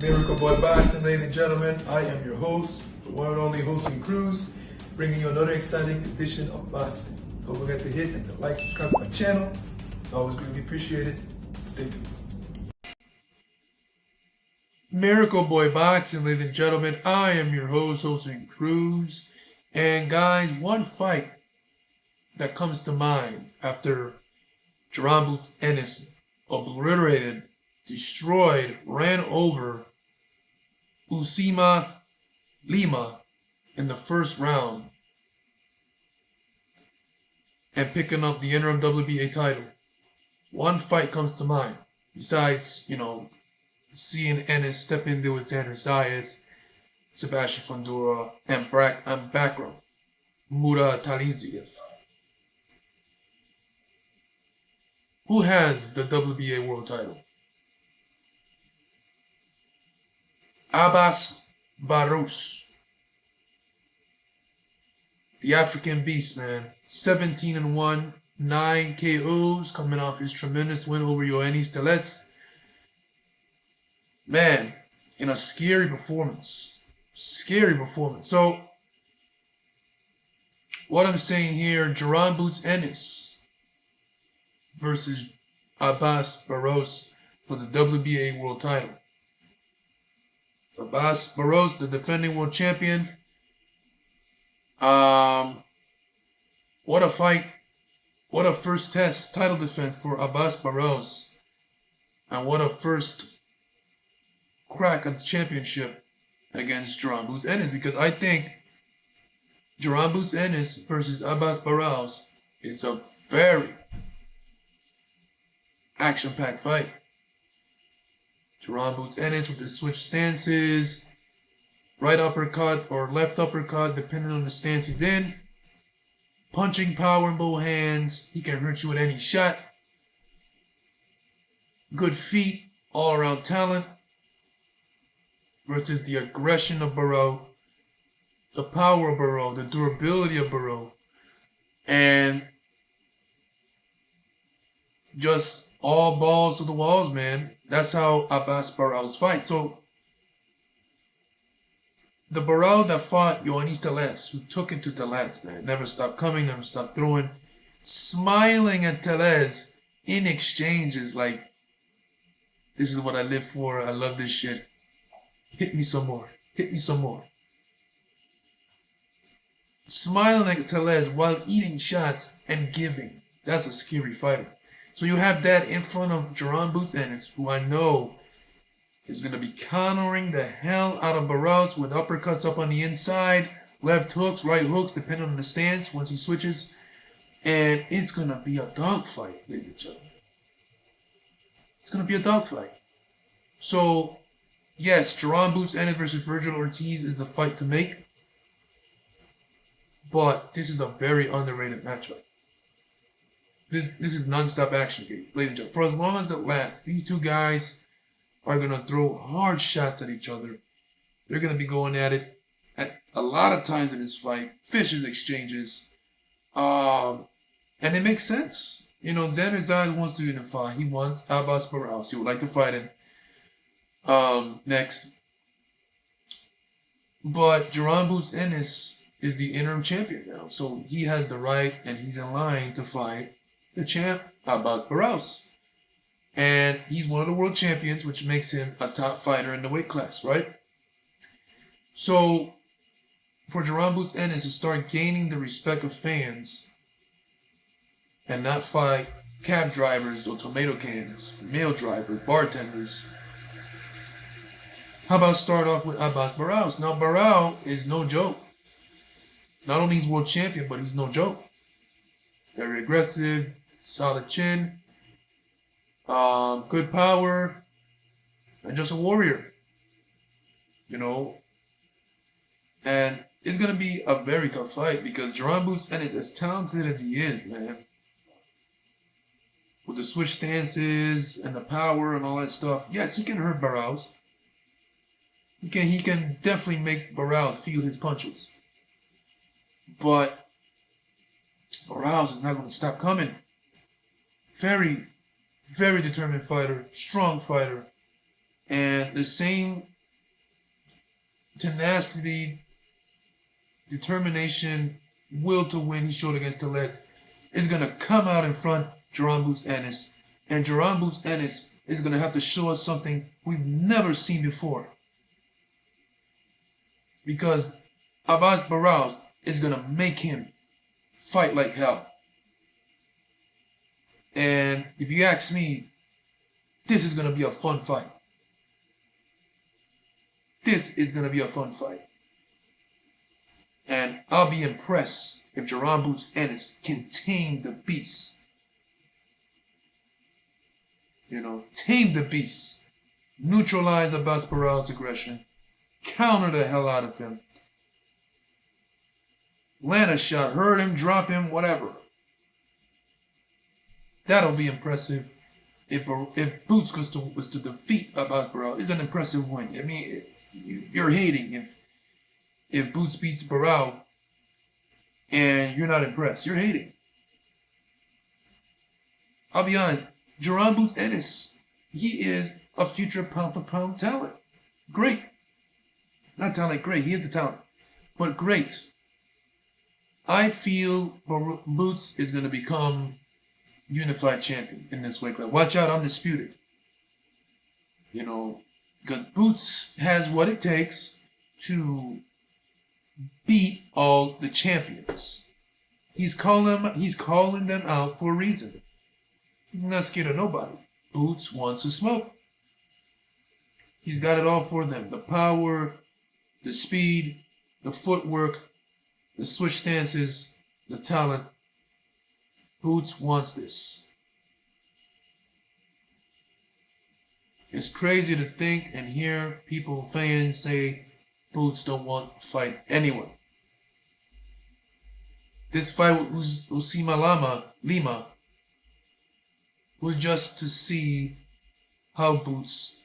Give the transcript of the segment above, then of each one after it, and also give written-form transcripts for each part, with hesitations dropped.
Miracle Boy Boxing, ladies and gentlemen. I am your host, the one and only Hosting Cruz, bringing you another exciting edition of boxing. Don't forget to hit and to like, subscribe to my channel. It's always greatly appreciated. Stay tuned. Miracle Boy Boxing, ladies and gentlemen. I am your host, Hosting Cruz. And guys, one fight that comes to mind after Jaron Boots Ennis obliterated, destroyed, ran over Usima Lima in the first round and picking up the interim WBA title. One fight comes to mind, besides, seeing Ennis step into his Xander Zayas, Sebastian Fundora, and Bakram Murataliziev. Who has the WBA world title? Abass Baraou, the African beast, man. 17-1, 9 KOs, coming off his tremendous win over Ioannis Teles. Man, in a scary performance. Scary performance. So, what I'm saying here, Jaron Boots Ennis versus Abass Baraou for the WBA world title. Abass Baraou, the defending world champion. What a fight. What a first test title defense for Abass Baraou. And what a first crack at the championship against Jaron Boots Ennis. Because I think Jaron Boots Ennis versus Abass Baraou is a very action-packed fight. Jaron Boots Ennis with the switch stances, right uppercut or left uppercut, depending on the stance he's in. Punching power in both hands. He can hurt you with any shot. Good feet, all-around talent. Versus the aggression of Baraou, the power of Baraou, the durability of Baraou, and just all balls to the walls, man. That's how Abass Baraou fights. So, the Baraou that fought Ioannis Teles, who took it to Teles, man, never stopped coming, never stopped throwing, smiling at Teles in exchange is like, this is what I live for, I love this shit. Hit me some more, hit me some more. Smiling at Teles while eating shots and giving. That's a scary fighter. So you have that in front of Jaron Boots Ennis, who I know is going to be countering the hell out of Baraou with uppercuts up on the inside, left hooks, right hooks, depending on the stance once he switches. And it's going to be a dogfight, ladies and gentlemen. It's going to be a dogfight. So, yes, Jaron Boots Ennis versus Virgil Ortiz is the fight to make. But this is a very underrated matchup. This is non-stop action game, ladies and gentlemen. For as long as it lasts, these two guys are going to throw hard shots at each other. They're going to be going at it at a lot of times in this fight. Vicious exchanges. And it makes sense. Xander Zayas wants to unify. He wants Abass Baraou. He would like to fight him next. But Jaron Boots Ennis is the interim champion now. So he has the right and he's in line to fight the champ, Abass Baraou. And he's one of the world champions, which makes him a top fighter in the weight class, right? So, for Jaron Boots Ennis to start gaining the respect of fans and not fight cab drivers or tomato cans, mail drivers, bartenders, how about start off with Abass Baraou? Now, Baraou is no joke. Not only is he world champion, but he's no joke. Very aggressive, solid chin, good power, and just a warrior. And it's going to be a very tough fight because Jaron Boots Ennis, as talented as he is, man, with the switch stances and the power and all that stuff, yes, he can hurt Baraou. He can definitely make Baraou feel his punches. But Baraou is not going to stop coming. Very, very determined fighter, strong fighter. And the same tenacity, determination, will to win he showed against Tellez is going to come out in front Jaron Boots Ennis. And Jaron Boots Ennis is going to have to show us something we've never seen before. Because Abass Baraou is going to make him fight like hell. And if you ask me, this is going to be a fun fight. This is going to be a fun fight. And I'll be impressed if Jaron Boots Ennis can tame the beast. You know, tame the beast. Neutralize Abass Baraou's aggression. Counter the hell out of him. Land a shot, hurt him, drop him, whatever. That'll be impressive. If Boots was to defeat Abass Baraou, it's an impressive win. I mean, you're hating if Boots beats Baraou and you're not impressed. You're hating. I'll be honest. Jaron Boots Ennis, he is a future pound-for-pound talent. Great. Not talent, great. He is the talent. But great. I feel Boots is going to become unified champion in this weight class. Watch out, undisputed. You know, because Boots has what it takes to beat all the champions. He's calling them out for a reason. He's not scared of nobody. Boots wants to smoke. He's got it all for them. The power, the speed, the footwork, the switch stances, the talent. Boots wants this. It's crazy to think and hear people, fans say Boots don't want to fight anyone. This fight with Usima Lima was just to see how Boots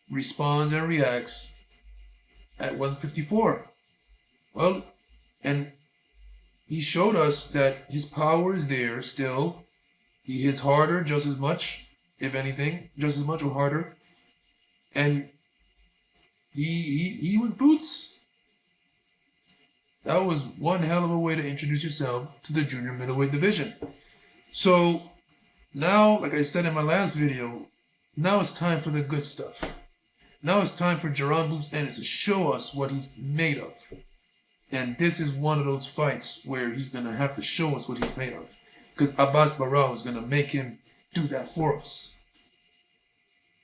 responds and reacts at 154. Well, and he showed us that his power is there still. He hits harder just as much, if anything, just as much or harder. And he was Boots. That was one hell of a way to introduce yourself to the junior middleweight division. So now, like I said in my last video, now it's time for the good stuff. Now it's time for Jaron Boots Ennis to show us what he's made of. And this is one of those fights where he's going to have to show us what he's made of. Because Abass Baraou is going to make him do that for us.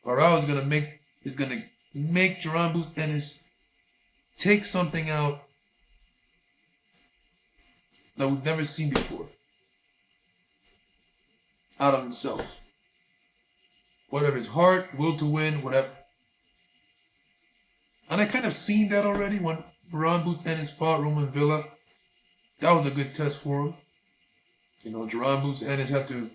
Baraou is going to make Jaron Boots Ennis take something out that we've never seen before. Out of himself. Whatever his heart, will to win, whatever. And I kind of seen that already when Jaron Boots Ennis fought Roman Villa. That was a good test for him. You know, Jaron Boots Ennis had to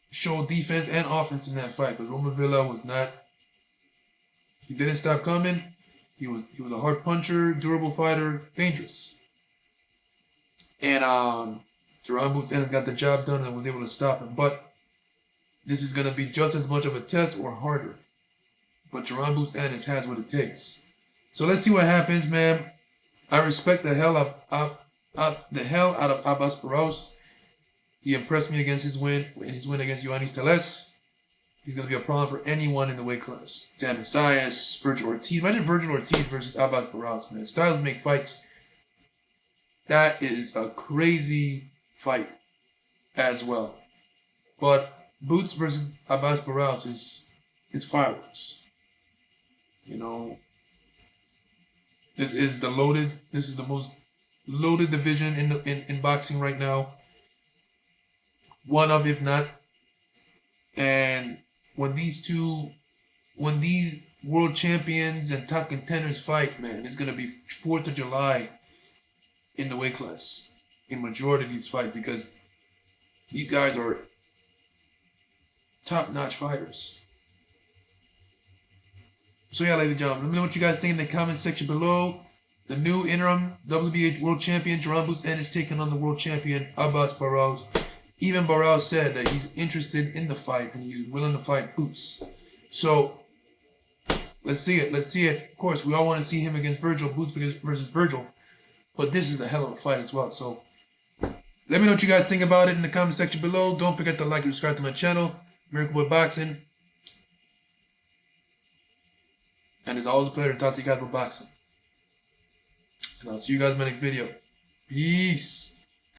show defense and offense in that fight. Because Roman Villa was not... He didn't stop coming. He was a hard puncher, durable fighter, dangerous. And Jaron Boots Ennis got the job done and was able to stop him. But this is going to be just as much of a test or harder. But Jaron Boots Ennis has what it takes. So let's see what happens, man. I respect the hell out of Abass Baraou. He impressed me against his win against Ioannis Tellez. He's going to be a problem for anyone in the weight class. Sam Messias, Virgil Ortiz. Imagine Virgil Ortiz versus Abass Baraou, man. Styles make fights. That is a crazy fight as well. But Boots versus Abass Baraou is fireworks. You know, this is the most loaded division in boxing right now. One of, if not. And when these world champions and top contenders fight, man, it's gonna be 4th of July in the weight class in majority of these fights, because these guys are top-notch fighters. So yeah, ladies and gentlemen, let me know what you guys think in the comment section below. The new interim WBA world champion Jaron Boots Ennis taking on the world champion Abass Baraou. Even Baraou said that he's interested in the fight and he's willing to fight Boots. So let's see it. Let's see it. Of course, we all want to see him against Virgil, Boots versus Virgil. But this is a hell of a fight as well. So let me know what you guys think about it in the comment section below. Don't forget to like and subscribe to my channel, Miracle Boy Boxing. And it's always a pleasure to talk to you guys about boxing. And I'll see you guys in my next video. Peace.